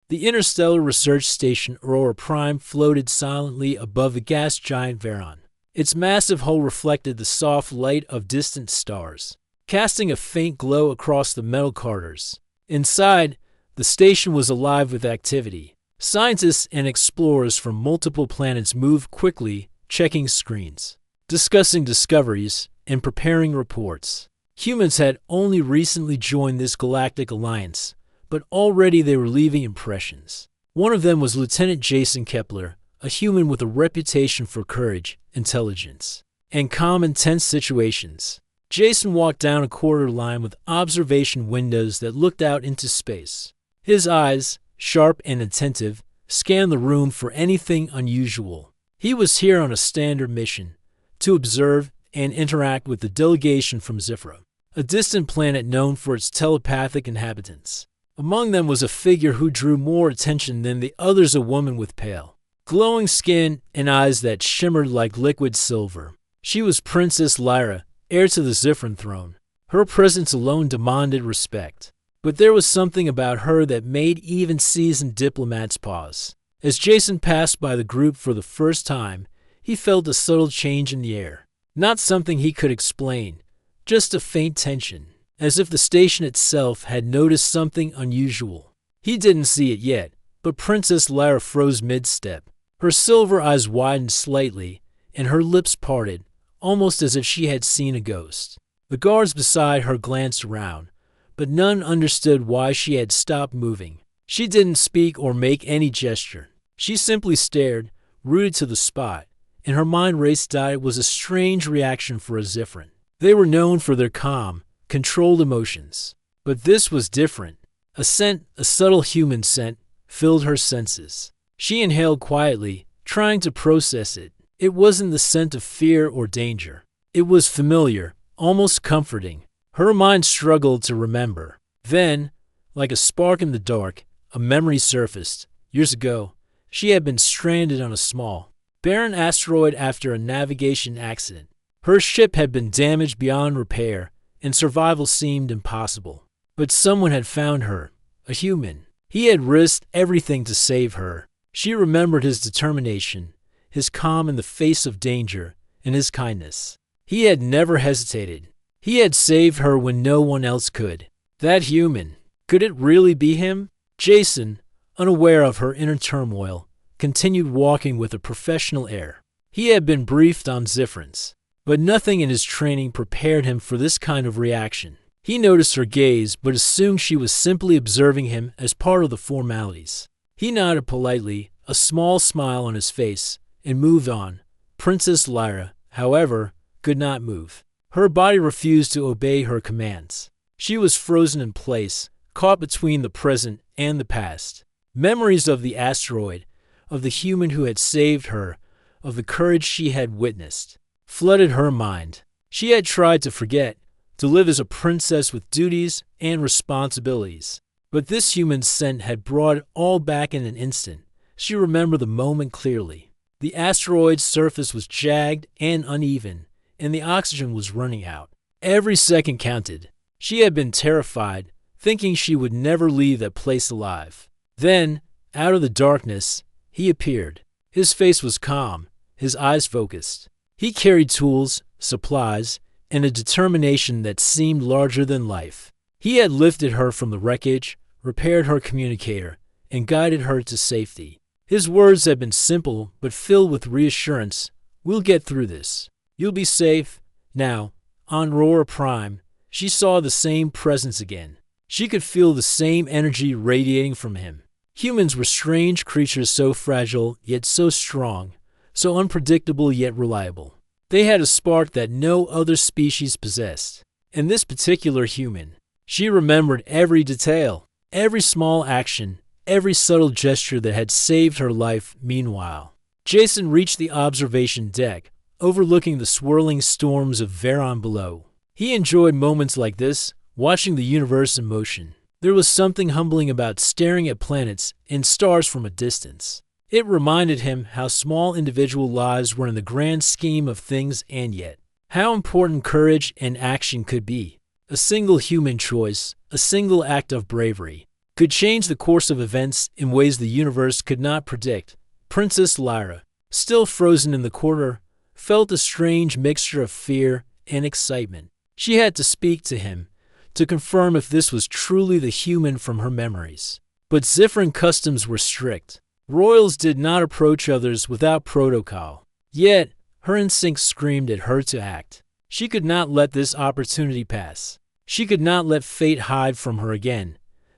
The interstellar research station Aurora Prime floated silently above the gas giant Veron. Its massive hull reflected the soft light of distant stars, casting a faint glow across the metal corridors. Inside, the station was alive with activity. Scientists and explorers from multiple planets moved quickly, checking screens, discussing discoveries, and preparing reports. Humans had only recently joined this galactic alliance, but already they were leaving impressions. One of them was Lieutenant Jason Kepler, a human with a reputation for courage, intelligence, and calm in tense situations. Jason walked down a corridor line with observation windows that looked out into space. His eyes, sharp and attentive, scanned the room for anything unusual. He was here on a standard mission, to observe and interact with the delegation from Zifra, a distant planet known for its telepathic inhabitants. Among them was a figure who drew more attention than the others, a woman with pale, glowing skin and eyes that shimmered like liquid silver. She was Princess Lyra, heir to the Zifran throne. Her presence alone demanded respect. But there was something about her that made even seasoned diplomats pause. As Jason passed by the group for the first time, he felt a subtle change in the air. Not something he could explain, just a faint tension, as if the station itself had noticed something unusual. He didn't see it yet, but Princess Lyra froze mid-step. Her silver eyes widened slightly, and her lips parted, almost as if she had seen a ghost. The guards beside her glanced around, but none understood why she had stopped moving. She didn't speak or make any gesture. She simply stared, rooted to the spot, and her mind raced that it was a strange reaction for a Zifran. They were known for their calm, controlled emotions. But this was different. A scent, a subtle human scent, filled her senses. She inhaled quietly, trying to process it. It wasn't the scent of fear or danger. It was familiar, almost comforting. Her mind struggled to remember. Then, like a spark in the dark, a memory surfaced. Years ago, she had been stranded on a small, barren asteroid after a navigation accident. Her ship had been damaged beyond repair, and survival seemed impossible. But someone had found her, a human. He had risked everything to save her. She remembered his determination, his calm in the face of danger, and his kindness. He had never hesitated. He had saved her when no one else could. That human, could it really be him? Jason, unaware of her inner turmoil, continued walking with a professional air. He had been briefed on Zifrans, but nothing in his training prepared him for this kind of reaction. He noticed her gaze, but assumed she was simply observing him as part of the formalities. He nodded politely, a small smile on his face, and moved on. Princess Lyra, however, could not move. Her body refused to obey her commands. She was frozen in place, caught between the present and the past. Memories of the asteroid, of the human who had saved her, of the courage she had witnessed, flooded her mind. She had tried to forget, to live as a princess with duties and responsibilities. But this human scent had brought it all back in an instant. She remembered the moment clearly. The asteroid's surface was jagged and uneven, and the oxygen was running out. Every second counted. She had been terrified, thinking she would never leave that place alive. Then, out of the darkness, he appeared. His face was calm, his eyes focused. He carried tools, supplies, and a determination that seemed larger than life. He had lifted her from the wreckage, repaired her communicator, and guided her to safety. His words had been simple but filled with reassurance. "We'll get through this. You'll be safe." Now, on Aurora Prime, she saw the same presence again. She could feel the same energy radiating from him. Humans were strange creatures, so fragile yet so strong, so unpredictable yet reliable. They had a spark that no other species possessed. And this particular human, she remembered every detail, every small action, every subtle gesture that had saved her life. Meanwhile, Jason reached the observation deck, overlooking the swirling storms of Veron below. He enjoyed moments like this, watching the universe in motion. There was something humbling about staring at planets and stars from a distance. It reminded him how small individual lives were in the grand scheme of things, and yet, how important courage and action could be. A single human choice, a single act of bravery, could change the course of events in ways the universe could not predict. Princess Lyra, still frozen in the corner, felt a strange mixture of fear and excitement. She had to speak to him, to confirm if this was truly the human from her memories. But Zifrin customs were strict. Royals did not approach others without protocol. Yet, her instincts screamed at her to act. She could not let this opportunity pass. She could not let fate hide from her again.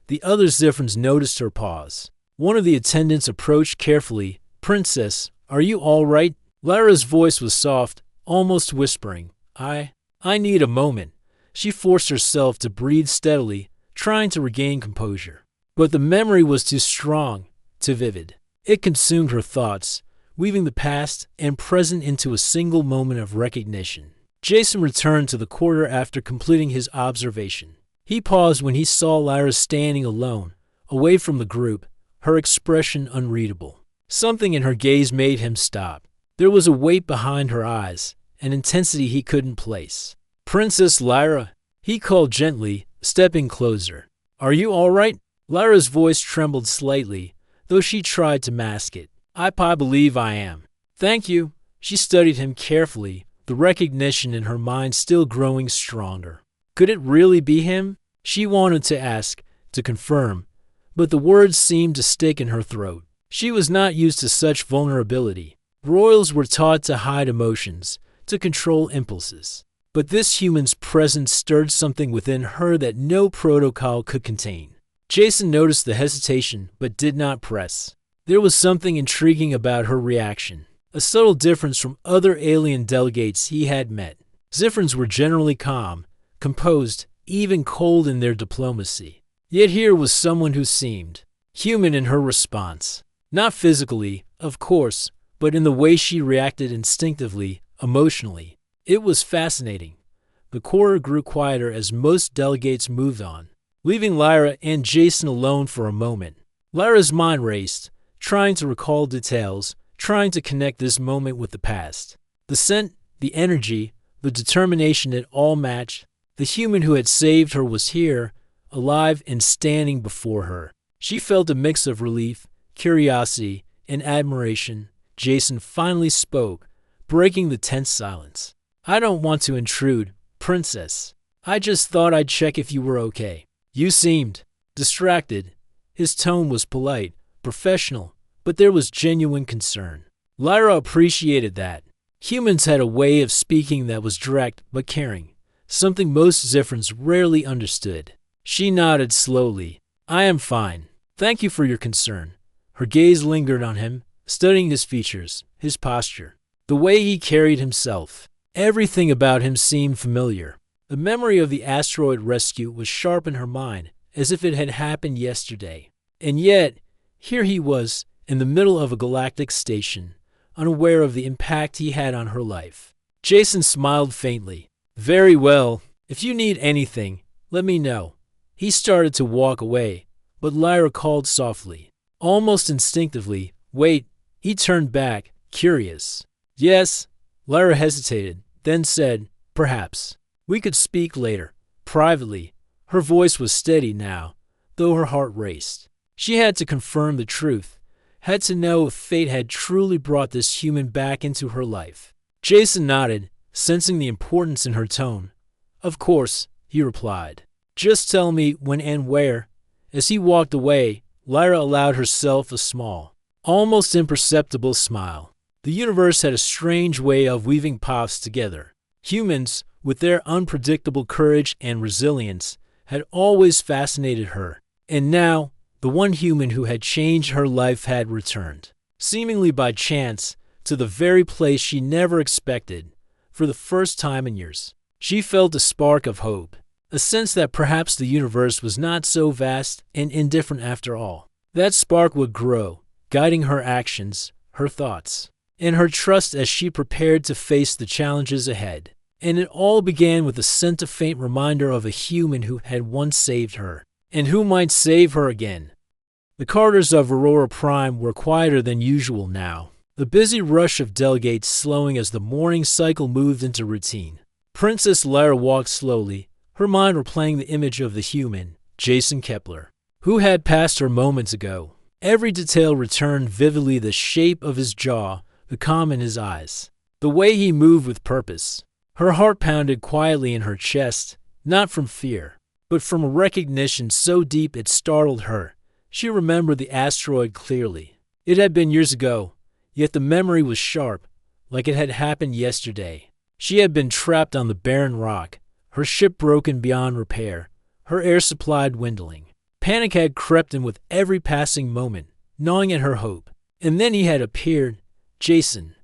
The other Zifrins noticed her pause. One of the attendants approached carefully. "Princess, are you all right?" Lyra's voice was soft, almost whispering. I need a moment." She forced herself to breathe steadily, trying to regain composure. But the memory was too strong, too vivid. It consumed her thoughts, weaving the past and present into a single moment of recognition. Jason returned to the quarter after completing his observation. He paused when he saw Lyra standing alone, away from the group, her expression unreadable. Something in her gaze made him stop. There was a weight behind her eyes, an intensity he couldn't place. "Princess Lyra," he called gently, stepping closer. "Are you all right?" Lyra's voice trembled slightly, though she tried to mask it. I believe I am." "Thank you." She studied him carefully, the recognition in her mind still growing stronger. Could it really be him? She wanted to ask, to confirm, but the words seemed to stick in her throat. She was not used to such vulnerability. Royals were taught to hide emotions, to control impulses. But this human's presence stirred something within her that no protocol could contain. Jason noticed the hesitation, but did not press. There was something intriguing about her reaction, a subtle difference from other alien delegates he had met. Zifrins were generally calm, composed, even cold in their diplomacy. Yet here was someone who seemed human in her response. Not physically, of course, but in the way she reacted instinctively, emotionally. It was fascinating. The quarter grew quieter as most delegates moved on, leaving Lyra and Jason alone for a moment. Lyra's mind raced, trying to recall details, trying to connect this moment with the past. The scent, the energy, the determination it all matched. The human who had saved her was here, alive and standing before her. She felt a mix of relief, curiosity, and admiration. Jason finally spoke, breaking the tense silence. "I don't want to intrude, Princess. I just thought I'd check if you were okay. You seemed distracted." His tone was polite, professional, but there was genuine concern. Lyra appreciated that. Humans had a way of speaking that was direct but caring, something most Zifrins rarely understood. She nodded slowly. "I am fine. Thank you for your concern." Her gaze lingered on him, studying his features, his posture, the way he carried himself. Everything about him seemed familiar. The memory of the asteroid rescue was sharp in her mind, as if it had happened yesterday. And yet, here he was, in the middle of a galactic station, unaware of the impact he had on her life. Jason smiled faintly. "Very well. If you need anything, let me know." He started to walk away, but Lyra called softly. Almost instinctively, "Wait." He turned back, curious. "Yes." Lyra hesitated, then said, "Perhaps we could speak later, privately." Her voice was steady now, though her heart raced. She had to confirm the truth, had to know if fate had truly brought this human back into her life. Jason nodded, sensing the importance in her tone. "Of course," he replied. "Just tell me when and where." As he walked away, Lyra allowed herself a small, almost imperceptible smile. The universe had a strange way of weaving paths together. Humans, with their unpredictable courage and resilience, had always fascinated her. And now, the one human who had changed her life had returned, seemingly by chance, to the very place she never expected. For the first time in years, she felt a spark of hope, a sense that perhaps the universe was not so vast and indifferent after all. That spark would grow, guiding her actions, her thoughts, and her trust as she prepared to face the challenges ahead. And it all began with a scent of faint reminder of a human who had once saved her, and who might save her again. The corridors of Aurora Prime were quieter than usual now, the busy rush of delegates slowing as the morning cycle moved into routine. Princess Lyra walked slowly, her mind replaying the image of the human, Jason Kepler. who had passed her moments ago. Every detail returned vividly: the shape of his jaw, the calm in his eyes, the way he moved with purpose. Her heart pounded quietly in her chest, not from fear, but from a recognition so deep it startled her. She remembered the asteroid clearly. It had been years ago, yet the memory was sharp, like it had happened yesterday. She had been trapped on the barren rock, her ship broken beyond repair, her air supply dwindling. Panic had crept in with every passing moment, gnawing at her hope. And then he had appeared, Jason,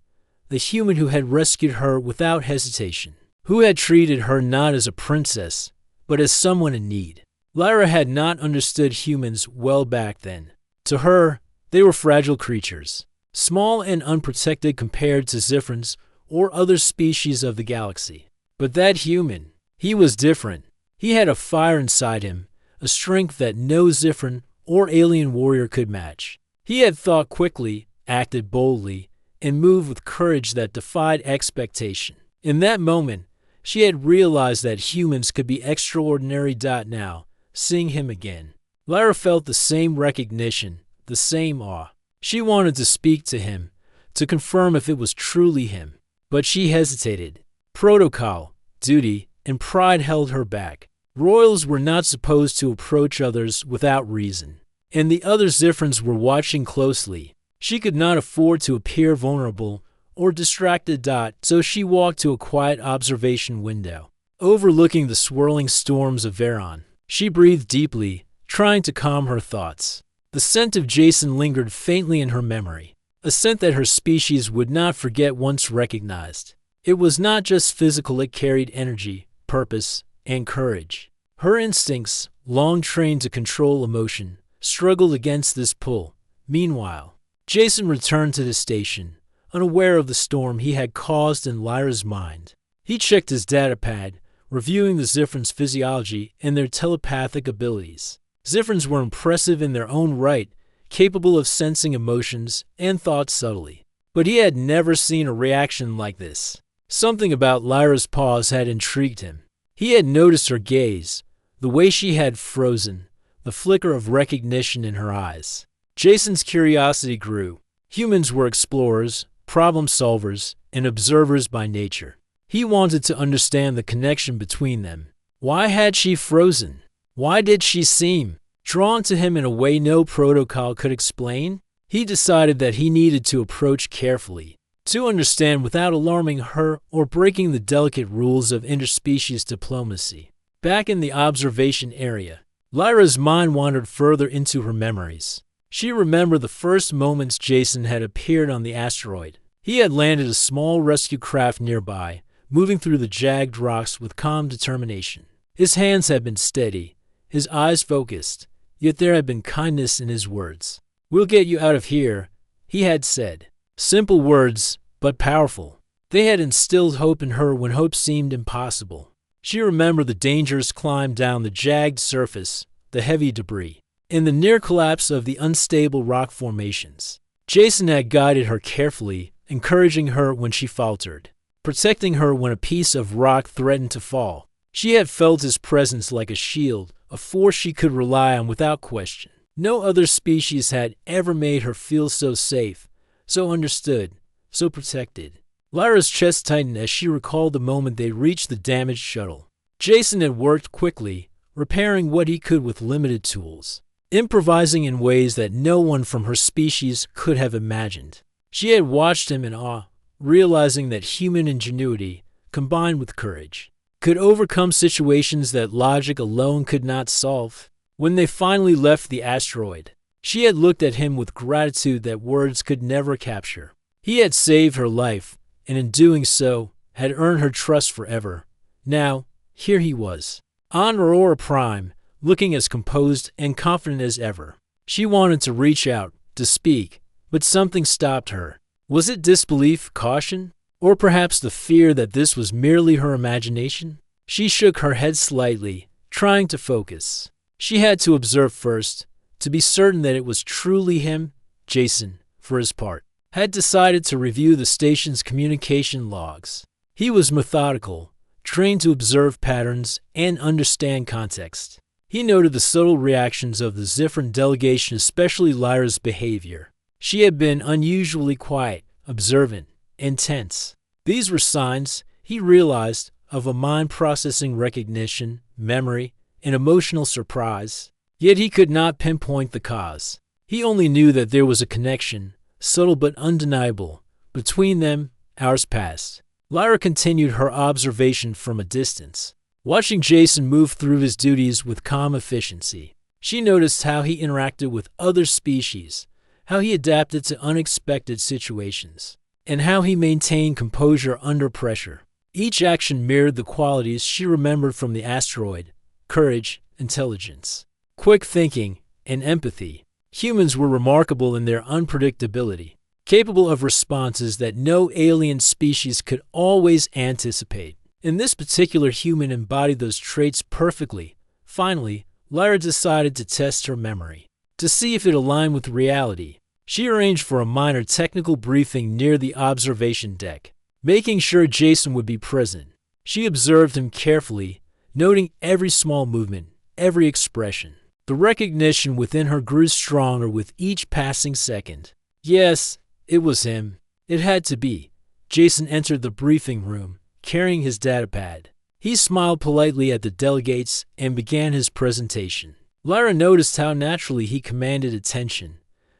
the human who had rescued her without hesitation, who had treated her not as a princess, but as someone in need. Lyra had not understood humans well back then. To her, they were fragile creatures, small and unprotected compared to Ziphrans or other species of the galaxy. But that human, he was different. He had a fire inside him, a strength that no Ziphran or alien warrior could match. He had thought quickly, acted boldly, and moved with courage that defied expectation. In that moment, she had realized that humans could be extraordinary. Now, seeing him again, Lyra felt the same recognition, the same awe. She wanted to speak to him, to confirm if it was truly him. But she hesitated. Protocol, duty, and pride held her back. Royals were not supposed to approach others without reason, and the other Ziphrans were watching closely. She could not afford to appear vulnerable or distracted. So she walked to a quiet observation window, overlooking the swirling storms of Veron. She breathed deeply, trying to calm her thoughts. The scent of Jason lingered faintly in her memory, a scent that her species would not forget once recognized. It was not just physical, it carried energy, purpose, and courage. Her instincts, long trained to control emotion, struggled against this pull. Meanwhile, Jason returned to the station, unaware of the storm he had caused in Lyra's mind. He checked his datapad, reviewing the Ziphrans' physiology and their telepathic abilities. Ziphrans were impressive in their own right, capable of sensing emotions and thoughts subtly. But he had never seen a reaction like this. Something about Lyra's pause had intrigued him. He had noticed her gaze, the way she had frozen, the flicker of recognition in her eyes. Jason's curiosity grew. Humans were explorers, problem solvers, and observers by nature. He wanted to understand the connection between them. Why had she frozen? Why did she seem drawn to him in a way no protocol could explain? He decided that he needed to approach carefully, to understand without alarming her or breaking the delicate rules of interspecies diplomacy. Back in the observation area, Lyra's mind wandered further into her memories. She remembered the first moments Jason had appeared on the asteroid. He had landed a small rescue craft nearby, moving through the jagged rocks with calm determination. His hands had been steady, his eyes focused, yet there had been kindness in his words. "We'll get you out of here," he had said. Simple words, but powerful. They had instilled hope in her when hope seemed impossible. She remembered the dangerous climb down the jagged surface, the heavy debris, and the near collapse of the unstable rock formations. Jason had guided her carefully, encouraging her when she faltered, protecting her when a piece of rock threatened to fall. She had felt his presence like a shield, a force she could rely on without question. No other species had ever made her feel so safe, so understood, so protected. Lyra's chest tightened as she recalled the moment they reached the damaged shuttle. Jason had worked quickly, repairing what he could with limited tools, improvising in ways that no one from her species could have imagined. She had watched him in awe, realizing that human ingenuity, combined with courage, could overcome situations that logic alone could not solve. When they finally left the asteroid, she had looked at him with gratitude that words could never capture. He had saved her life, and in doing so, had earned her trust forever. Now, here he was, on Aurora Prime, looking as composed and confident as ever. She wanted to reach out, to speak, but something stopped her. Was it disbelief, caution, or perhaps the fear that this was merely her imagination? She shook her head slightly, trying to focus. She had to observe first, to be certain that it was truly him. Jason, for his part, had decided to review the station's communication logs. He was methodical, trained to observe patterns and understand context. He noted the subtle reactions of the Zifran delegation, especially Lyra's behavior. She had been unusually quiet, observant, and tense. These were signs, he realized, of a mind processing recognition, memory, and emotional surprise. Yet he could not pinpoint the cause. He only knew that there was a connection, subtle but undeniable, between them. Hours passed. Lyra continued her observation from a distance, watching Jason move through his duties with calm efficiency. She noticed how he interacted with other species, how he adapted to unexpected situations, and how he maintained composure under pressure. Each action mirrored the qualities she remembered from the asteroid: courage, intelligence, quick thinking, and empathy. Humans were remarkable in their unpredictability, capable of responses that no alien species could always anticipate. And this particular human embodied those traits perfectly. Finally, Lyra decided to test her memory, to see if it aligned with reality. She arranged for a minor technical briefing near the observation deck, making sure Jason would be present. She observed him carefully, noting every small movement, every expression. The recognition within her grew stronger with each passing second. Yes, it was him. It had to be. Jason entered the briefing room, carrying his datapad. He smiled politely at the delegates and began his presentation. Lyra noticed how naturally he commanded attention,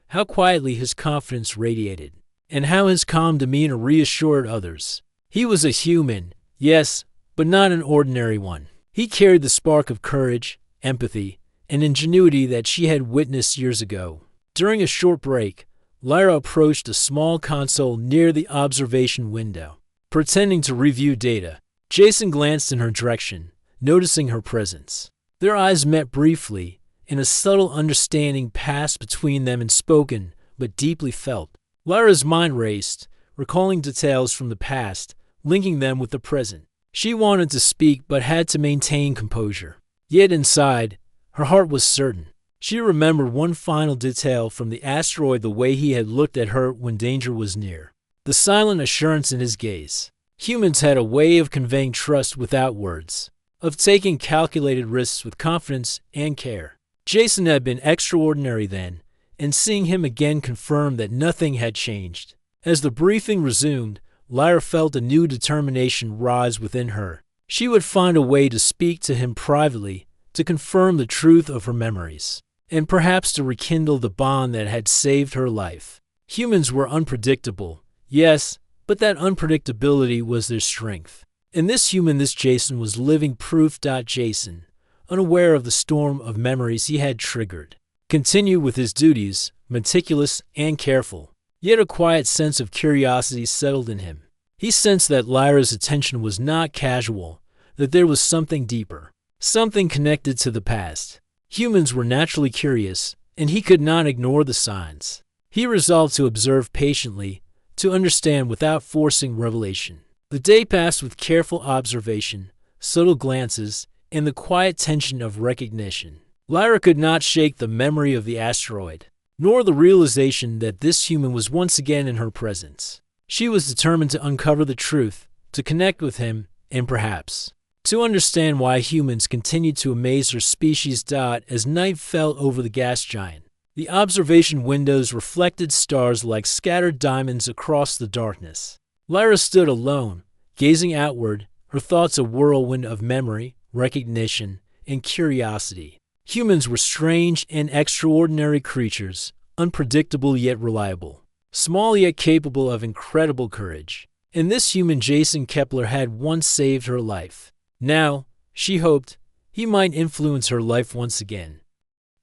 how quietly his confidence radiated, and how his calm demeanor reassured others. He was a human, yes, but not an ordinary one. He carried the spark of courage, empathy, and ingenuity that she had witnessed years ago. During a short break, Lyra approached a small console near the observation window. Pretending to review data, Jason glanced in her direction, noticing her presence. Their eyes met briefly, and a subtle understanding passed between them, unspoken but deeply felt. Lyra's mind raced, recalling details from the past, linking them with the present. She wanted to speak but had to maintain composure. Yet inside, her heart was certain. She remembered one final detail from the asteroid: the way he had looked at her when danger was near. The silent assurance in his gaze. Humans had a way of conveying trust without words, of taking calculated risks with confidence and care. Jason had been extraordinary then, and seeing him again confirmed that nothing had changed. As the briefing resumed, Lyra felt a new determination rise within her. She would find a way to speak to him privately, to confirm the truth of her memories, and perhaps to rekindle the bond that had saved her life. Humans were unpredictable, yes, but that unpredictability was their strength. And this human, this Jason, was living proof. Jason, unaware of the storm of memories he had triggered, continued with his duties, meticulous and careful. Yet a quiet sense of curiosity settled in him. He sensed that Lyra's attention was not casual, that there was something deeper, something connected to the past. Humans were naturally curious, and he could not ignore the signs. He resolved to observe patiently, to understand without forcing revelation. The day passed with careful observation, subtle glances, and the quiet tension of recognition. Lyra could not shake the memory of the asteroid, nor the realization that this human was once again in her presence. She was determined to uncover the truth, to connect with him, and perhaps to understand why humans continued to amaze her species. As night fell over the gas giant, the observation windows reflected stars like scattered diamonds across the darkness. Lyra stood alone, gazing outward, her thoughts a whirlwind of memory, recognition, and curiosity. Humans were strange and extraordinary creatures, unpredictable yet reliable, small yet capable of incredible courage. And this human, Jason Kepler, had once saved her life. Now, she hoped, he might influence her life once again.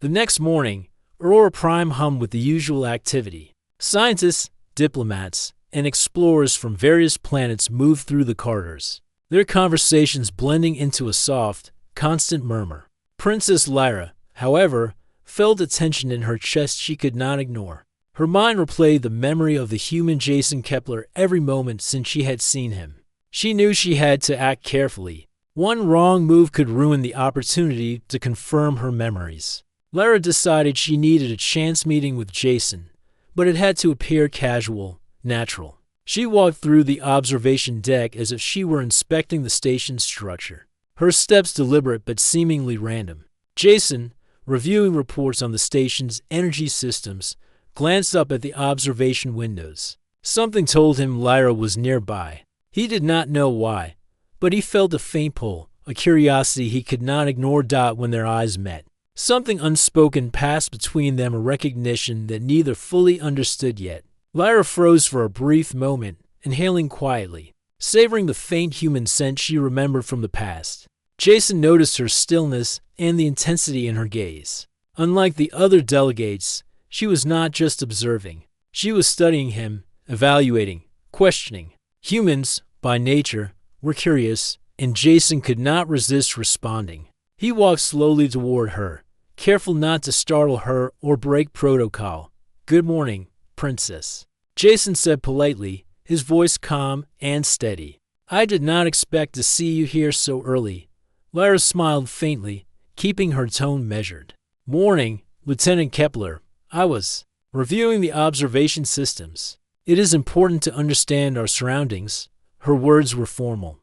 The next morning, Aurora Prime hummed with the usual activity. Scientists, diplomats, and explorers from various planets moved through the corridors, their conversations blending into a soft, constant murmur. Princess Lyra, however, felt a tension in her chest she could not ignore. Her mind replayed the memory of the human Jason Kepler every moment since she had seen him. She knew she had to act carefully. One wrong move could ruin the opportunity to confirm her memories. Lyra decided she needed a chance meeting with Jason, but it had to appear casual, natural. She walked through the observation deck as if she were inspecting the station's structure, her steps deliberate but seemingly random. Jason, reviewing reports on the station's energy systems, glanced up at the observation windows. Something told him Lyra was nearby. He did not know why, but he felt a faint pull, a curiosity he could not ignore. When their eyes met, something unspoken passed between them, a recognition that neither fully understood yet. Lyra froze for a brief moment, inhaling quietly, savoring the faint human scent she remembered from the past. Jason noticed her stillness and the intensity in her gaze. Unlike the other delegates, she was not just observing. She was studying him, evaluating, questioning. Humans, by nature, were curious, and Jason could not resist responding. He walked slowly toward her, careful not to startle her or break protocol. "Good morning, Princess," Jason said politely, his voice calm and steady. "I did not expect to see you here so early." Lyra smiled faintly, keeping her tone measured. "Morning, Lieutenant Kepler. I was reviewing the observation systems. It is important to understand our surroundings." Her words were formal,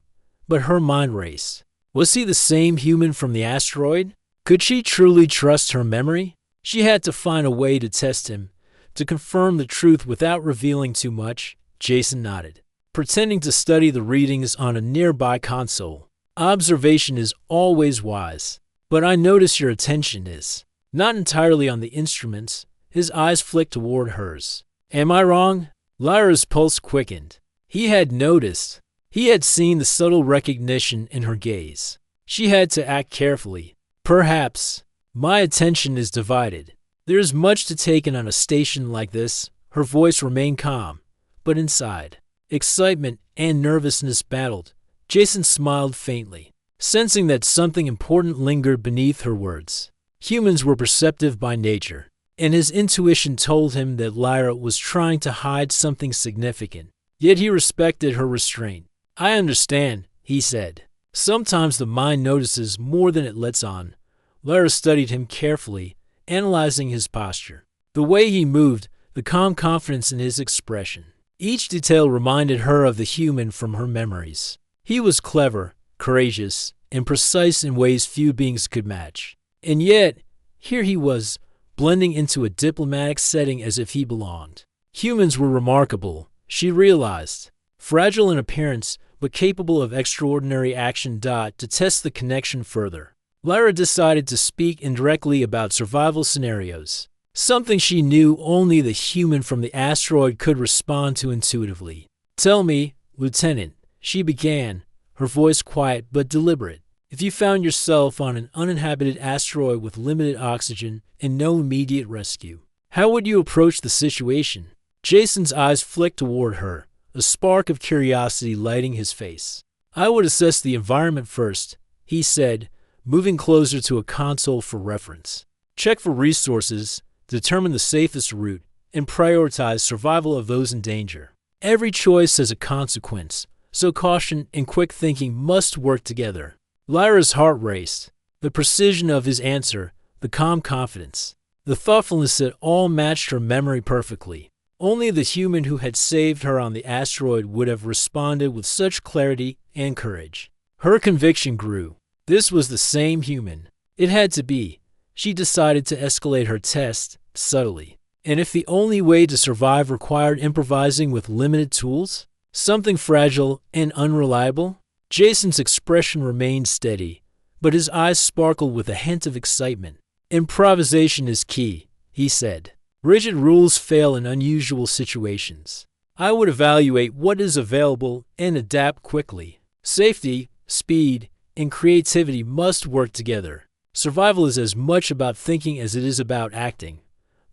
but her mind raced. Was he the same human from the asteroid? Could she truly trust her memory? She had to find a way to test him, to confirm the truth without revealing too much. Jason nodded, pretending to study the readings on a nearby console. "Observation is always wise, but I notice your attention is not entirely on the instruments." His eyes flicked toward hers. "Am I wrong?" Lyra's pulse quickened. He had noticed. He had seen the subtle recognition in her gaze. She had to act carefully. "Perhaps. My attention is divided. There is much to take in on a station like this." Her voice remained calm, but inside, excitement and nervousness battled. Jason smiled faintly, sensing that something important lingered beneath her words. Humans were perceptive by nature, and his intuition told him that Lyra was trying to hide something significant. Yet he respected her restraint. "I understand," he said. "Sometimes the mind notices more than it lets on." Lyra studied him carefully, analyzing his posture, the way he moved, the calm confidence in his expression. Each detail reminded her of the human from her memories. He was clever, courageous, and precise in ways few beings could match. And yet, here he was, blending into a diplomatic setting as if he belonged. Humans were remarkable, she realized. Fragile in appearance, but capable of extraordinary action. To test the connection further, Lyra decided to speak indirectly about survival scenarios, something she knew only the human from the asteroid could respond to intuitively. "Tell me, Lieutenant," she began, her voice quiet but deliberate, "if you found yourself on an uninhabited asteroid with limited oxygen and no immediate rescue, how would you approach the situation?" Jason's eyes flicked toward her, a spark of curiosity lighting his face. "I would assess the environment first," he said, moving closer to a console for reference. "Check for resources, determine the safest route, and prioritize survival of those in danger. Every choice has a consequence, so caution and quick thinking must work together." Lyra's heart raced. The precision of his answer, the calm confidence, the thoughtfulness that all matched her memory perfectly. Only the human who had saved her on the asteroid would have responded with such clarity and courage. Her conviction grew. This was the same human. It had to be. She decided to escalate her test subtly. And if the only way to survive required improvising with limited tools, something fragile and unreliable? Jason's expression remained steady, but his eyes sparkled with a hint of excitement. "Improvisation is key," he said. "Rigid rules fail in unusual situations. I would evaluate what is available and adapt quickly. Safety, speed, and creativity must work together. Survival is as much about thinking as it is about acting."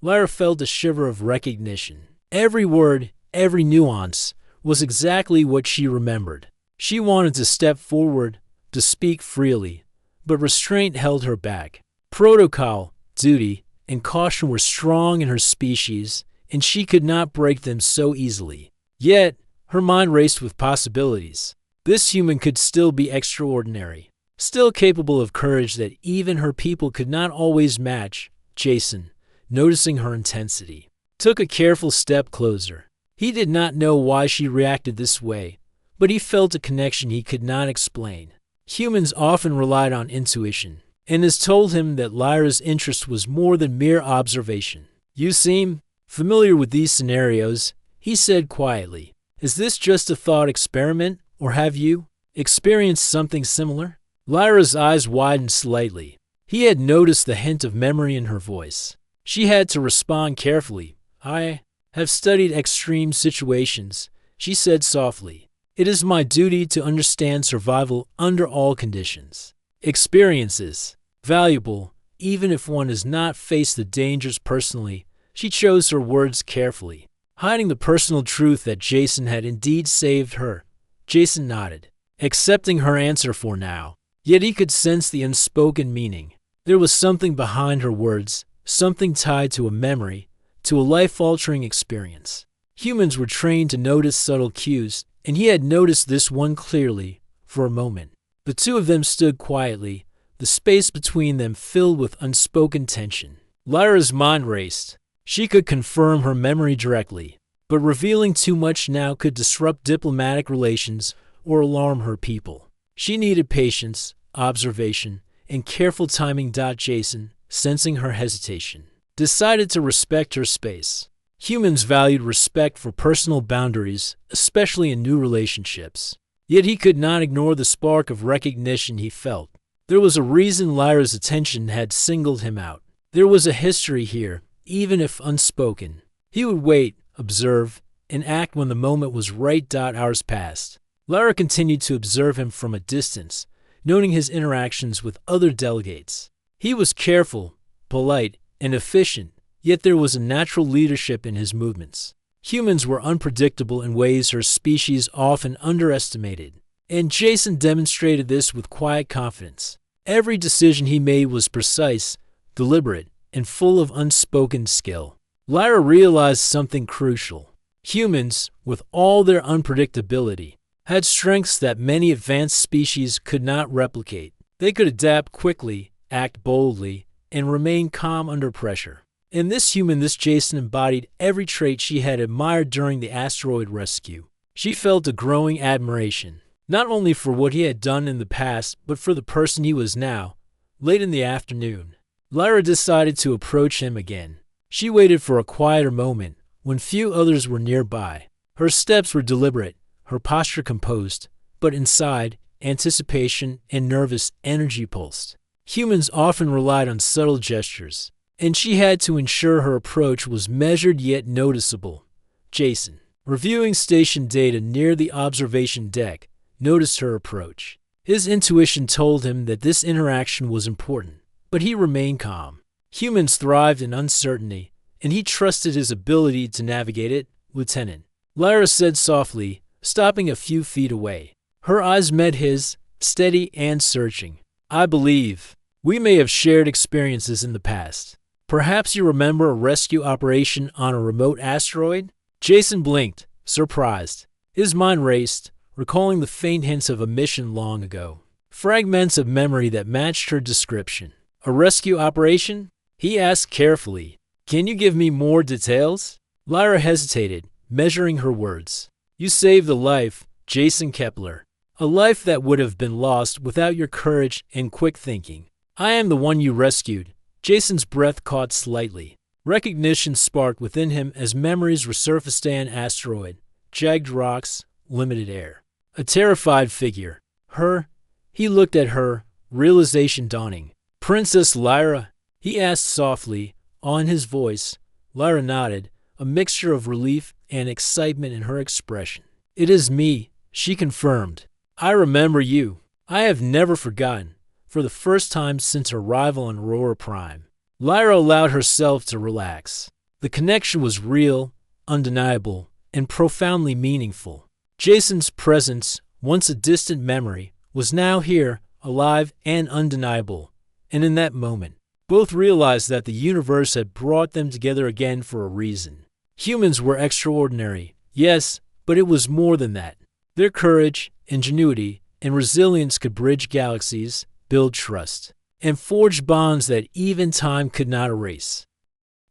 Lyra felt a shiver of recognition. Every word, every nuance, was exactly what she remembered. She wanted to step forward, to speak freely, but restraint held her back. Protocol, duty, and caution were strong in her species, and she could not break them so easily. Yet, her mind raced with possibilities. This human could still be extraordinary, still capable of courage that even her people could not always match. Jason, noticing her intensity, took a careful step closer. He did not know why she reacted this way, but he felt a connection he could not explain. Humans often relied on intuition, and has told him that Lyra's interest was more than mere observation. "You seem familiar with these scenarios," he said quietly. "Is this just a thought experiment, or have you experienced something similar?" Lyra's eyes widened slightly. He had noticed the hint of memory in her voice. She had to respond carefully. "I have studied extreme situations," she said softly. "It is my duty to understand survival under all conditions. Experiences, valuable, even if one has not faced the dangers personally." She chose her words carefully, hiding the personal truth that Jason had indeed saved her. Jason nodded, accepting her answer for now. Yet he could sense the unspoken meaning. There was something behind her words, something tied to a memory, to a life-altering experience. Humans were trained to notice subtle cues, and he had noticed this one clearly, for a moment. The two of them stood quietly, the space between them filled with unspoken tension. Lyra's mind raced. She could confirm her memory directly, but revealing too much now could disrupt diplomatic relations or alarm her people. She needed patience, observation, and careful timing. Jason, sensing her hesitation, decided to respect her space. Humans valued respect for personal boundaries, especially in new relationships. Yet he could not ignore the spark of recognition he felt. There was a reason Lyra's attention had singled him out. There was a history here, even if unspoken. He would wait, observe, and act when the moment was right. Hours passed. Lyra continued to observe him from a distance, noting his interactions with other delegates. He was careful, polite, and efficient, yet there was a natural leadership in his movements. Humans were unpredictable in ways her species often underestimated, and Jason demonstrated this with quiet confidence. Every decision he made was precise, deliberate, and full of unspoken skill. Lyra realized something crucial. Humans, with all their unpredictability, had strengths that many advanced species could not replicate. They could adapt quickly, act boldly, and remain calm under pressure. In this human, Jason embodied every trait she had admired during the asteroid rescue. She felt a growing admiration, not only for what he had done in the past, but for the person he was now. Late in the afternoon, Lyra decided to approach him again. She waited for a quieter moment, when few others were nearby. Her steps were deliberate, her posture composed, but inside, anticipation and nervous energy pulsed. Humans often relied on subtle gestures, and she had to ensure her approach was measured yet noticeable. Jason, reviewing station data near the observation deck, noticed her approach. His intuition told him that this interaction was important, but he remained calm. Humans thrived in uncertainty, and he trusted his ability to navigate it. "Lieutenant," Lyra said softly, stopping a few feet away. Her eyes met his, steady and searching. "I believe we may have shared experiences in the past. Perhaps you remember a rescue operation on a remote asteroid?" Jason blinked, surprised. His mind raced, recalling the faint hints of a mission long ago. Fragments of memory that matched her description. "A rescue operation?" he asked carefully. "Can you give me more details?" Lyra hesitated, measuring her words. "You saved a life, Jason Kepler. A life that would have been lost without your courage and quick thinking. I am the one you rescued." Jason's breath caught slightly. Recognition sparked within him as memories resurfaced. An asteroid, jagged rocks, limited air. A terrified figure. Her. He looked at her, realization dawning. "Princess Lyra?" he asked softly, awe in his voice. Lyra nodded, a mixture of relief and excitement in her expression. "It is me," she confirmed. "I remember you. I have never forgotten." For the first time since her arrival on Aurora Prime, Lyra allowed herself to relax. The connection was real, undeniable, and profoundly meaningful. Jason's presence, once a distant memory, was now here, alive and undeniable. And in that moment, both realized that the universe had brought them together again for a reason. Humans were extraordinary, yes, but it was more than that. Their courage, ingenuity, and resilience could bridge galaxies, build trust, and forge bonds that even time could not erase.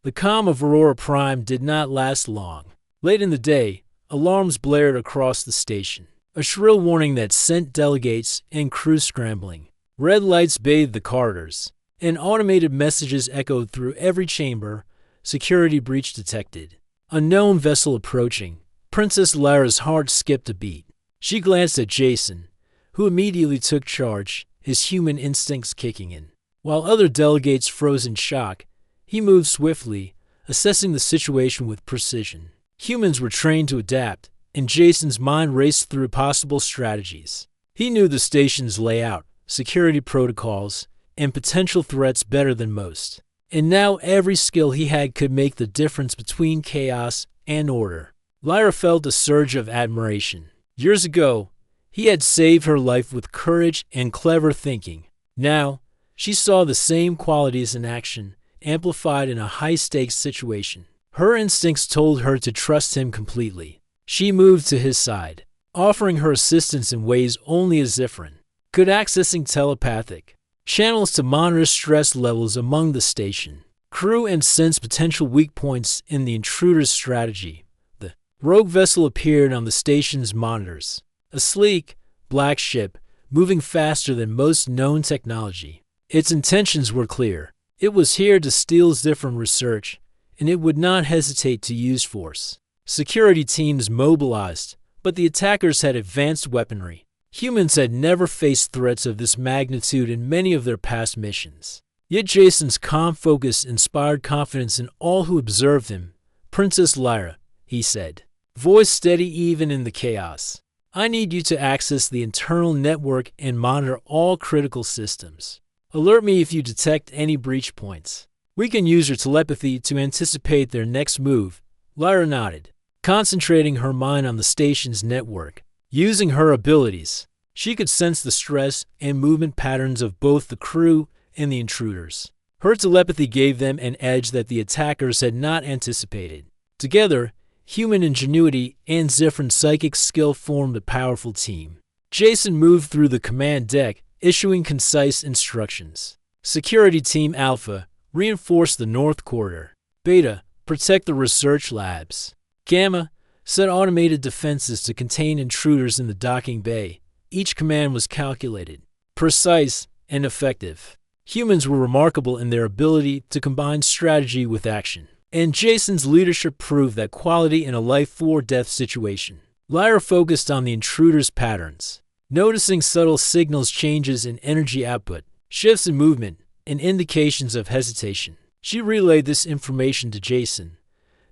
The calm of Aurora Prime did not last long. Late in the day, alarms blared across the station, a shrill warning that sent delegates and crew scrambling. Red lights bathed the corridors, and automated messages echoed through every chamber. Security breach detected. Unknown vessel approaching. Princess Lyra's heart skipped a beat. She glanced at Jason, who immediately took charge, his human instincts kicking in. While other delegates froze in shock, he moved swiftly, assessing the situation with precision. Humans were trained to adapt, and Jason's mind raced through possible strategies. He knew the station's layout, security protocols, and potential threats better than most. And now every skill he had could make the difference between chaos and order. Lyra felt a surge of admiration. Years ago, he had saved her life with courage and clever thinking. Now, she saw the same qualities in action, amplified in a high-stakes situation. Her instincts told her to trust him completely. She moved to his side, offering her assistance in ways only Azifran could, accessing telepathic channels to monitor stress levels among the station crew and sense potential weak points in the intruder's strategy. The rogue vessel appeared on the station's monitors, a sleek, black ship moving faster than most known technology. Its intentions were clear. It was here to steal Azifran research, and it would not hesitate to use force. Security teams mobilized, but the attackers had advanced weaponry. Humans had never faced threats of this magnitude in many of their past missions. Yet Jason's calm focus inspired confidence in all who observed him. "Princess Lyra," he said, voice steady even in the chaos, "I need you to access the internal network and monitor all critical systems. Alert me if you detect any breach points. We can use your telepathy to anticipate their next move." Lyra nodded, concentrating her mind on the station's network. Using her abilities, she could sense the stress and movement patterns of both the crew and the intruders. Her telepathy gave them an edge that the attackers had not anticipated. Together, human ingenuity and Azifran's psychic skill formed a powerful team. Jason moved through the command deck, issuing concise instructions. Security Team Alpha, reinforce the North Corridor. Beta, protect the research labs. Gamma, set automated defenses to contain intruders in the docking bay. Each command was calculated, precise, and effective. Humans were remarkable in their ability to combine strategy with action, and Jason's leadership proved that quality in a life-or-death situation. Lyra focused on the intruders' patterns, noticing subtle signals, changes in energy output, shifts in movement, and indications of hesitation. She relayed this information to Jason.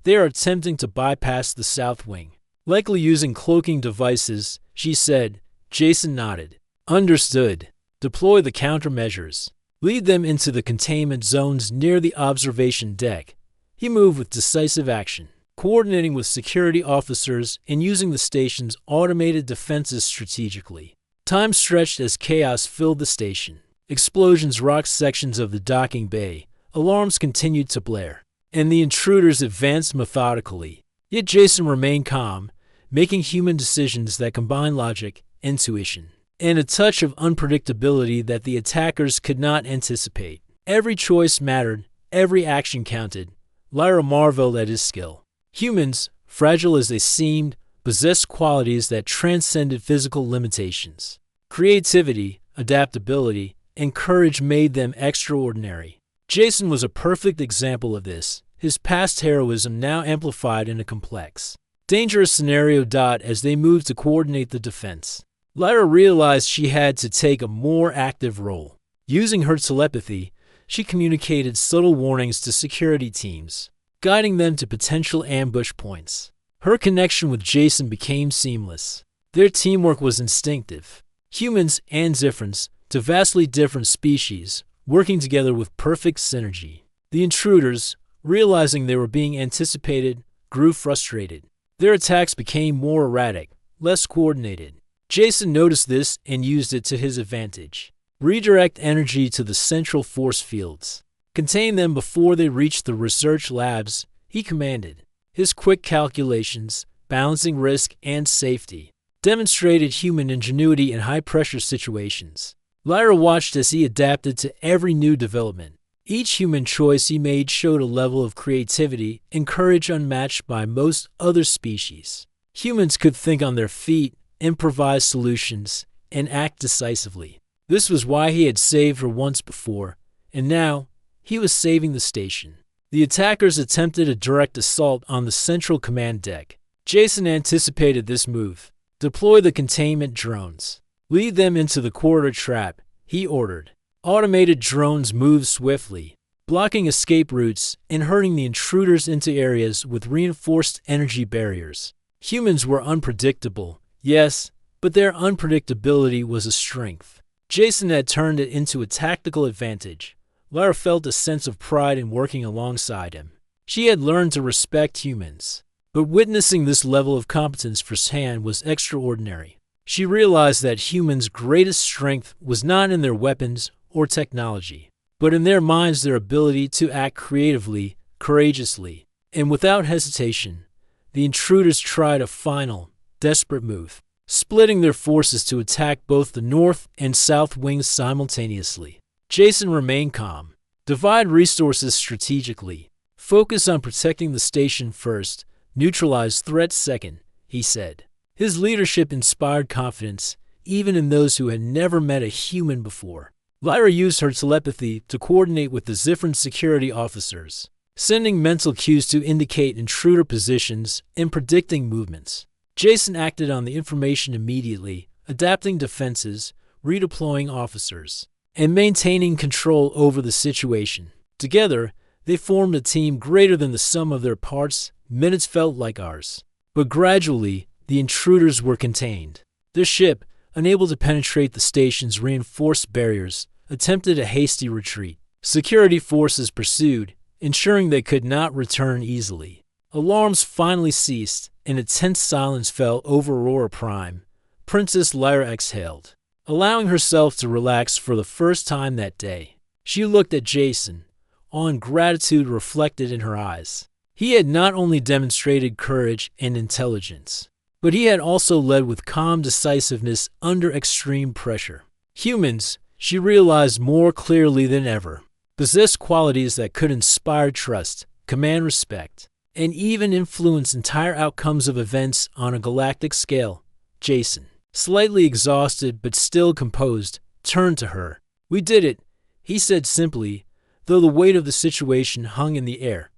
"They are attempting to bypass the south wing, likely using cloaking devices," she said. Jason nodded. "Understood. Deploy the countermeasures. Lead them into the containment zones near the observation deck." He moved with decisive action, coordinating with security officers and using the station's automated defenses strategically. Time stretched as chaos filled the station. Explosions rocked sections of the docking bay. Alarms continued to blare, and the intruders advanced methodically. Yet Jason remained calm, making human decisions that combined logic, intuition, and a touch of unpredictability that the attackers could not anticipate. Every choice mattered, every action counted. Lyra marveled at his skill. Humans, fragile as they seemed, possessed qualities that transcended physical limitations. Creativity, adaptability, and courage made them extraordinary. Jason was a perfect example of this, his past heroism now amplified in a complex, dangerous scenario. As they moved to coordinate the defense, Lyra realized she had to take a more active role. Using her telepathy, she communicated subtle warnings to security teams, guiding them to potential ambush points. Her connection with Jason became seamless. Their teamwork was instinctive. Humans and Azifrans, two vastly different species, working together with perfect synergy. The intruders, realizing they were being anticipated, grew frustrated. Their attacks became more erratic, less coordinated. Jason noticed this and used it to his advantage. Redirect energy to the central force fields. Contain them before they reached the research labs, he commanded. His quick calculations, balancing risk and safety, demonstrated human ingenuity in high-pressure situations. Lyra watched as he adapted to every new development. Each human choice he made showed a level of creativity and courage unmatched by most other species. Humans could think on their feet, improvise solutions, and act decisively. This was why he had saved her once before, and now he was saving the station. The attackers attempted a direct assault on the central command deck. Jason anticipated this move. Deploy the containment drones. Lead them into the corridor trap, he ordered. Automated drones moved swiftly, blocking escape routes and herding the intruders into areas with reinforced energy barriers. Humans were unpredictable, yes, but their unpredictability was a strength. Jason had turned it into a tactical advantage. Lara felt a sense of pride in working alongside him. She had learned to respect humans, but witnessing this level of competence firsthand was extraordinary. She realized that humans' greatest strength was not in their weapons or technology, but in their minds, their ability to act creatively, courageously, and without hesitation. The intruders tried a final, desperate move, splitting their forces to attack both the north and south wings simultaneously. Jason remained calm. Divide resources strategically. Focus on protecting the station first, neutralize threats second, he said. His leadership inspired confidence, even in those who had never met a human before. Lyra used her telepathy to coordinate with the Zifrin security officers, sending mental cues to indicate intruder positions and predicting movements. Jason acted on the information immediately, adapting defenses, redeploying officers, and maintaining control over the situation. Together, they formed a team greater than the sum of their parts. Minutes felt like hours. But gradually, the intruders were contained. Their ship, unable to penetrate the station's reinforced barriers, attempted a hasty retreat. Security forces pursued, ensuring they could not return easily. Alarms finally ceased, and a tense silence fell over Aurora Prime. Princess Lyra exhaled, allowing herself to relax for the first time that day. She looked at Jason, awe and gratitude reflected in her eyes. He had not only demonstrated courage and intelligence, but he had also led with calm decisiveness under extreme pressure. Humans, she realized more clearly than ever, possessed qualities that could inspire trust, command respect, and even influence entire outcomes of events on a galactic scale. Jason, slightly exhausted but still composed, turned to her. "We did it," he said simply, though the weight of the situation hung in the air.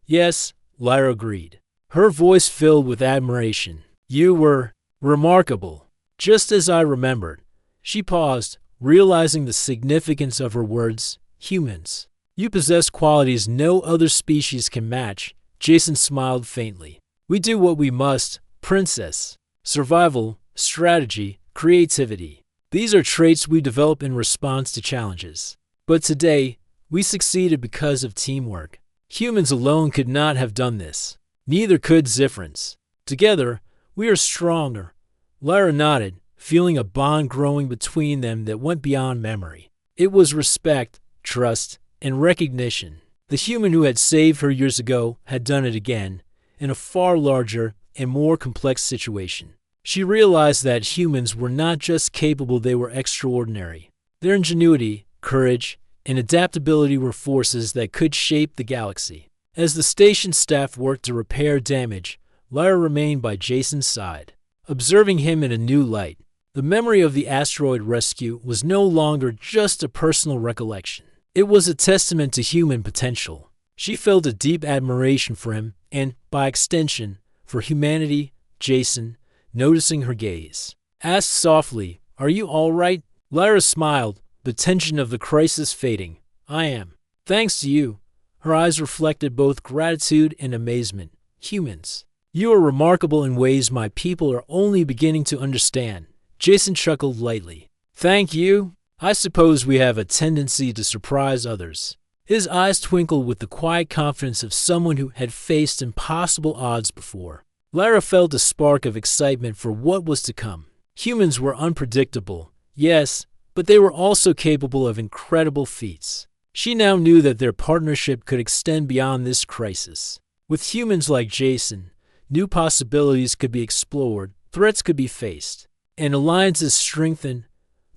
"Yes," Lyra agreed, her voice filled with admiration. "You were remarkable, just as I remembered." She paused, realizing the significance of her words. "Humans, you possess qualities no other species can match." Jason smiled faintly. "We do what we must, Princess. Survival, strategy, creativity. These are traits we develop in response to challenges. But today, we succeeded because of teamwork. Humans alone could not have done this. Neither could Zifrins. Together, we are stronger." Lyra nodded, feeling a bond growing between them that went beyond memory. It was respect, trust, and recognition. The human who had saved her years ago had done it again, in a far larger and more complex situation. She realized that humans were not just capable, they were extraordinary. Their ingenuity, courage, and adaptability were forces that could shape the galaxy. As the station staff worked to repair damage, Lyra remained by Jason's side, observing him in a new light. The memory of the asteroid rescue was no longer just a personal recollection. It was a testament to human potential. She felt a deep admiration for him and, by extension, for humanity. Jason, noticing her gaze, asked softly, "Are you all right?" Lyra smiled, the tension of the crisis fading. "I am. Thanks to you." Her eyes reflected both gratitude and amazement. "Humans, you are remarkable in ways my people are only beginning to understand." Jason chuckled lightly. "Thank you. I suppose we have a tendency to surprise others." His eyes twinkled with the quiet confidence of someone who had faced impossible odds before. Lyra felt a spark of excitement for what was to come. Humans were unpredictable, yes, but they were also capable of incredible feats. She now knew that their partnership could extend beyond this crisis. With humans like Jason, new possibilities could be explored, threats could be faced, and alliances strengthened.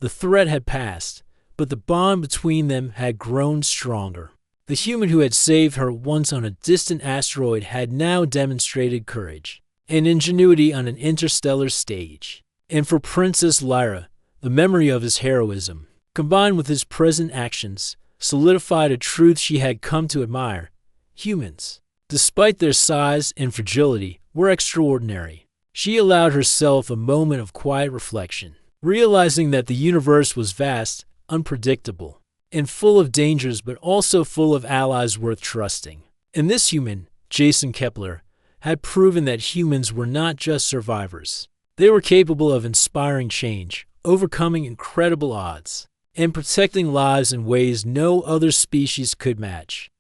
The threat had passed, but the bond between them had grown stronger. The human who had saved her once on a distant asteroid had now demonstrated courage and ingenuity on an interstellar stage. And for Princess Lyra, the memory of his heroism, combined with his present actions, solidified a truth she had come to admire. Humans, despite their size and fragility, were extraordinary. She allowed herself a moment of quiet reflection, realizing that the universe was vast, unpredictable, and full of dangers, but also full of allies worth trusting. And this human, Jason Kepler, had proven that humans were not just survivors. They were capable of inspiring change, overcoming incredible odds, and protecting lives in ways no other species could match.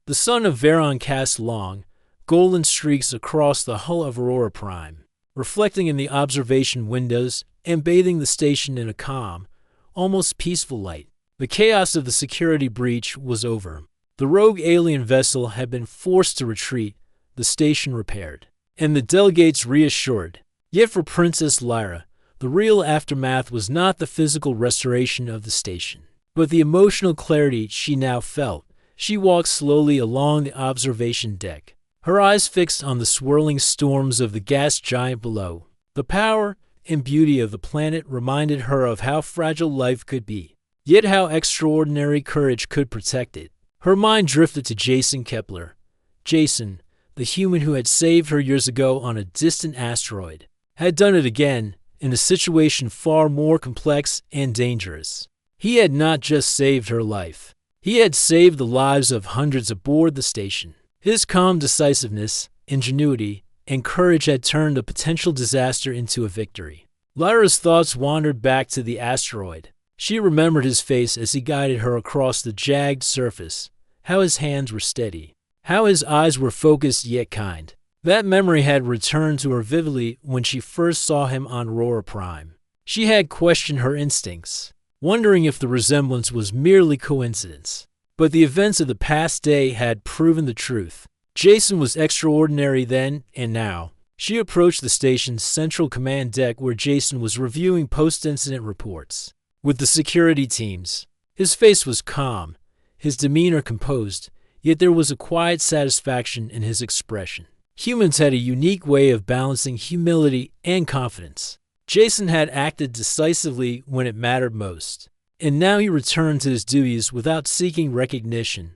The sun of Veron cast long, golden streaks across the hull of Aurora Prime, reflecting in the observation windows and bathing the station in a calm, almost peaceful light. The chaos of the security breach was over. The rogue alien vessel had been forced to retreat, the station repaired, and the delegates reassured. Yet for Princess Lyra, the real aftermath was not the physical restoration of the station, but the emotional clarity she now felt. She walked slowly along the observation deck, her eyes fixed on the swirling storms of the gas giant below. The power and beauty of the planet reminded her of how fragile life could be, yet how extraordinary courage could protect it. Her mind drifted to Jason Kepler. Jason, the human who had saved her years ago on a distant asteroid, had done it again in a situation far more complex and dangerous. He had not just saved her life. He had saved the lives of hundreds aboard the station. His calm decisiveness, ingenuity, and courage had turned a potential disaster into a victory. Lyra's thoughts wandered back to the asteroid. She remembered his face as he guided her across the jagged surface, how his hands were steady, how his eyes were focused yet kind. That memory had returned to her vividly when she first saw him on Aurora Prime. She had questioned her instincts, wondering if the resemblance was merely coincidence. But the events of the past day had proven the truth. Jason was extraordinary then and now. She approached the station's central command deck where Jason was reviewing post-incident reports with the security teams. His face was calm, his demeanor composed, yet there was a quiet satisfaction in his expression. Humans had a unique way of balancing humility and confidence. Jason had acted decisively when it mattered most, and now he returned to his duties without seeking recognition.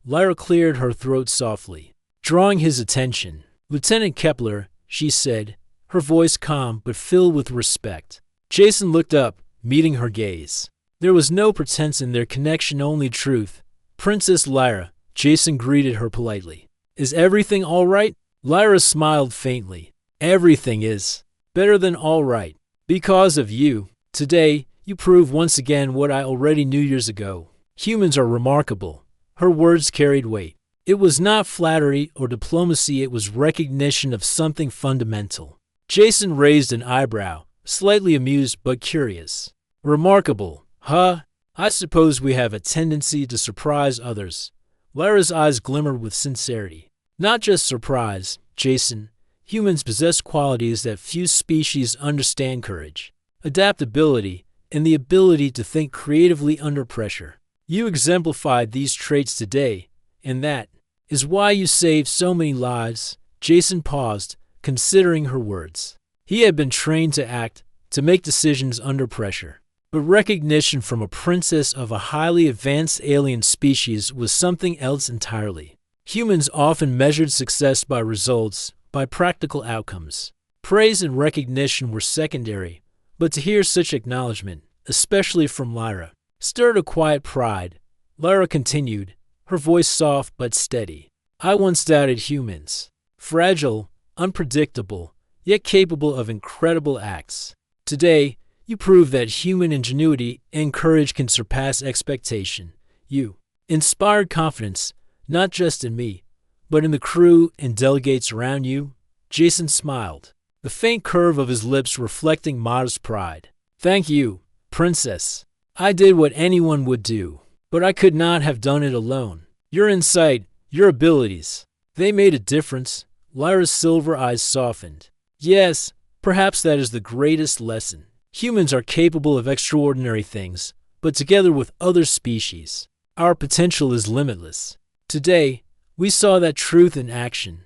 Lyra cleared her throat softly, drawing his attention. "Lieutenant Kepler," she said, her voice calm but filled with respect. Jason looked up, meeting her gaze. There was no pretense in their connection, only truth. "Princess Lyra," Jason greeted her politely. "Is everything all right?" Lyra smiled faintly. "Everything is better than all right. Because of you. Today, you prove once again what I already knew years ago. Humans are remarkable." Her words carried weight. It was not flattery or diplomacy, it was recognition of something fundamental. Jason raised an eyebrow, slightly amused but curious. "Remarkable, huh? I suppose we have a tendency to surprise others." Lyra's eyes glimmered with sincerity. "Not just surprise, Jason. Humans possess qualities that few species understand: courage, adaptability, and the ability to think creatively under pressure. You exemplified these traits today, and that is why you saved so many lives." Jason paused, considering her words. He had been trained to act, to make decisions under pressure. But recognition from a princess of a highly advanced alien species was something else entirely. Humans often measured success by results, by practical outcomes. Praise and recognition were secondary, but to hear such acknowledgement, especially from Lyra, stirred a quiet pride. Lyra continued, her voice soft but steady. "I once doubted humans. Fragile, unpredictable, yet capable of incredible acts. Today, you prove that human ingenuity and courage can surpass expectation. You inspired confidence, not just in me, but in the crew and delegates around you." Jason smiled, the faint curve of his lips reflecting modest pride. "Thank you, Princess. I did what anyone would do, but I could not have done it alone. Your insight, your abilities, they made a difference." Lyra's silver eyes softened. "Yes, perhaps that is the greatest lesson. Humans are capable of extraordinary things, but together with other species, our potential is limitless. Today, we saw that truth in action.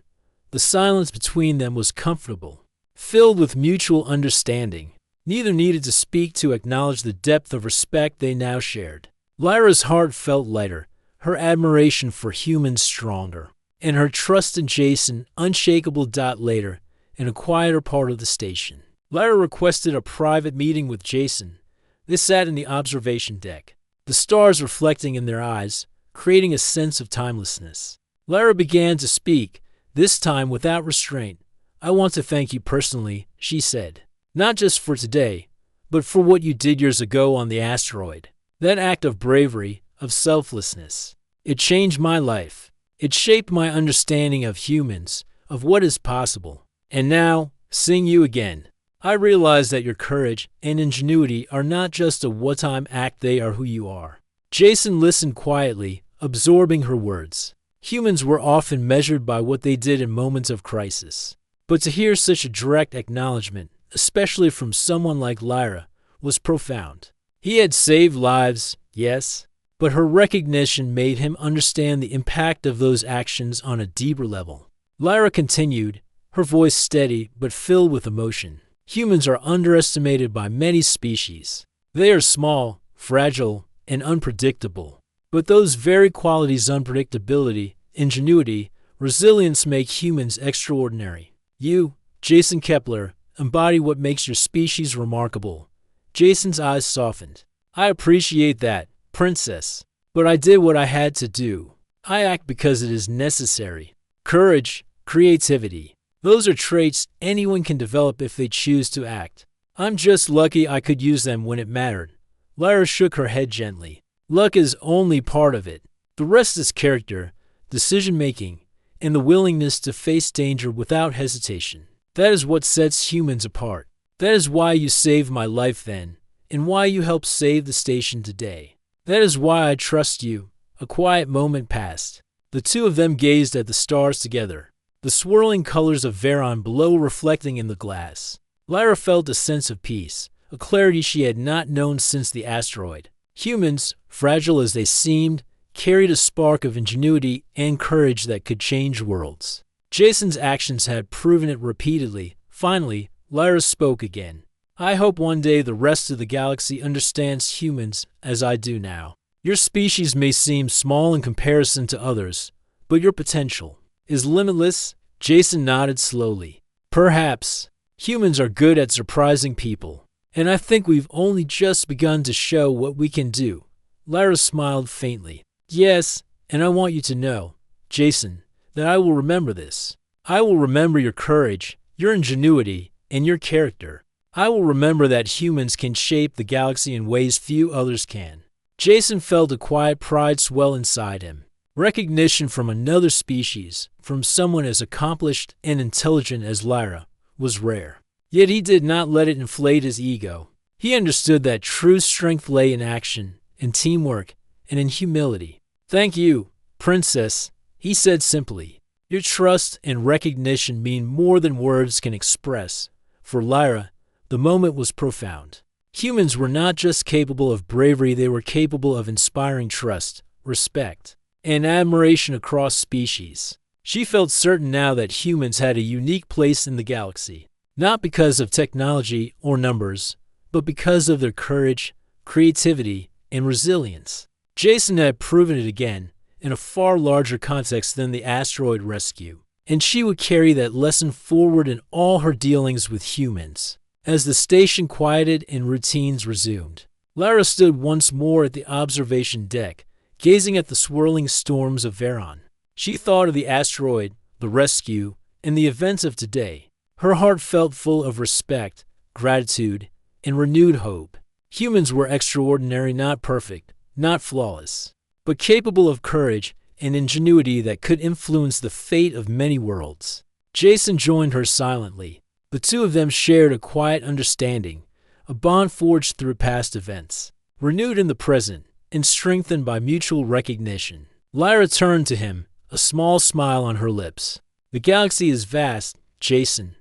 The silence between them was comfortable, filled with mutual understanding. Neither needed to speak to acknowledge the depth of respect they now shared. Lyra's heart felt lighter, her admiration for humans stronger, and her trust in Jason unshakable. Later, in a quieter part of the station, Lyra requested a private meeting with Jason. They sat in the observation deck, the stars reflecting in their eyes, creating a sense of timelessness. Lyra began to speak, this time without restraint. "I want to thank you personally," she said. "Not just for today, but for what you did years ago on the asteroid. That act of bravery, of selflessness. It changed my life. It shaped my understanding of humans, of what is possible. And now, seeing you again, I realize that your courage and ingenuity are not just a one-time act, they are who you are." Jason listened quietly, absorbing her words. Humans were often measured by what they did in moments of crisis. But to hear such a direct acknowledgement, especially from someone like Lyra, was profound. He had saved lives, yes, but her recognition made him understand the impact of those actions on a deeper level. Lyra continued, her voice steady but filled with emotion. "Humans are underestimated by many species. They are small, fragile, and unpredictable. But those very qualities, unpredictability, ingenuity, resilience, make humans extraordinary. You, Jason Kepler, embody what makes your species remarkable." Jason's eyes softened. "I appreciate that, Princess. But I did what I had to do. I act because it is necessary. Courage, creativity, those are traits anyone can develop if they choose to act. I'm just lucky I could use them when it mattered." Lyra shook her head gently. "Luck is only part of it. The rest is character, decision-making, and the willingness to face danger without hesitation. That is what sets humans apart. That is why you saved my life then, and why you helped save the station today. That is why I trust you." A quiet moment passed. The two of them gazed at the stars together, the swirling colors of Veron below reflecting in the glass. Lyra felt a sense of peace, a clarity she had not known since the asteroid. Humans, fragile as they seemed, carried a spark of ingenuity and courage that could change worlds. Jason's actions had proven it repeatedly. Finally, Lyra spoke again. "I hope one day the rest of the galaxy understands humans as I do now. Your species may seem small in comparison to others, but your potential is limitless." Jason nodded slowly. "Perhaps. Humans are good at surprising people, and I think we've only just begun to show what we can do." Lyra smiled faintly. "Yes, and I want you to know, Jason, that I will remember this. I will remember your courage, your ingenuity, and your character. I will remember that humans can shape the galaxy in ways few others can." Jason felt a quiet pride swell inside him. Recognition from another species, from someone as accomplished and intelligent as Lyra, was rare. Yet he did not let it inflate his ego. He understood that true strength lay in action, in teamwork, and in humility. "Thank you, Princess," he said simply. "Your trust and recognition mean more than words can express." For Lyra, the moment was profound. Humans were not just capable of bravery, they were capable of inspiring trust, respect, and admiration across species. She felt certain now that humans had a unique place in the galaxy, not because of technology or numbers, but because of their courage, creativity, and resilience. Jason had proven it again, in a far larger context than the asteroid rescue, and she would carry that lesson forward in all her dealings with humans. As the station quieted and routines resumed, Lyra stood once more at the observation deck, gazing at the swirling storms of Veron. She thought of the asteroid, the rescue, and the events of today. Her heart felt full of respect, gratitude, and renewed hope. Humans were extraordinary, not perfect, not flawless, but capable of courage and ingenuity that could influence the fate of many worlds. Jason joined her silently. The two of them shared a quiet understanding, a bond forged through past events, renewed in the present, and strengthened by mutual recognition. Lyra turned to him, a small smile on her lips. "The galaxy is vast, Jason,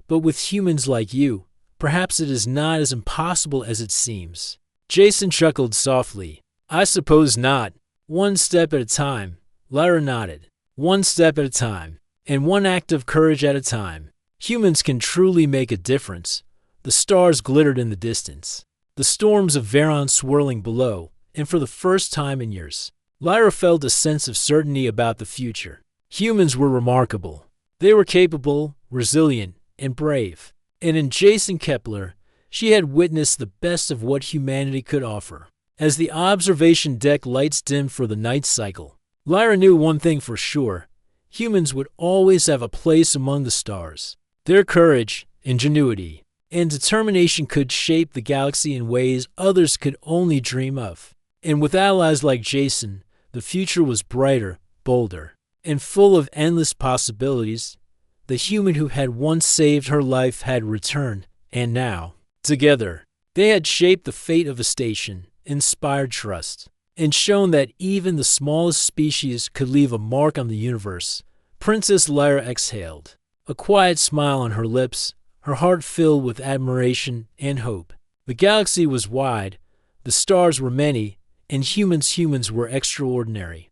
but with humans like you, perhaps it is not as impossible as it seems." Jason chuckled softly. "I suppose not. One step at a time." Lyra nodded. "One step at a time, and one act of courage at a time. Humans can truly make a difference, The stars glittered in the distance, the storms of Veron swirling below, and for the first time in years, Lyra felt a sense of certainty about the future. Humans were remarkable. They were capable, resilient, and brave. And in Jason Kepler, she had witnessed the best of what humanity could offer. As the observation deck lights dimmed for the night cycle, Lyra knew one thing for sure. Humans would always have a place among the stars. Their courage, ingenuity, and determination could shape the galaxy in ways others could only dream of. And with allies like Jason, the future was brighter, bolder, and full of endless possibilities. The human who had once saved her life had returned, and now, together, they had shaped the fate of a station, inspired trust, and shown that even the smallest species could leave a mark on the universe. Princess Lyra exhaled, a quiet smile on her lips, her heart filled with admiration and hope. The galaxy was wide, the stars were many, and humans were extraordinary.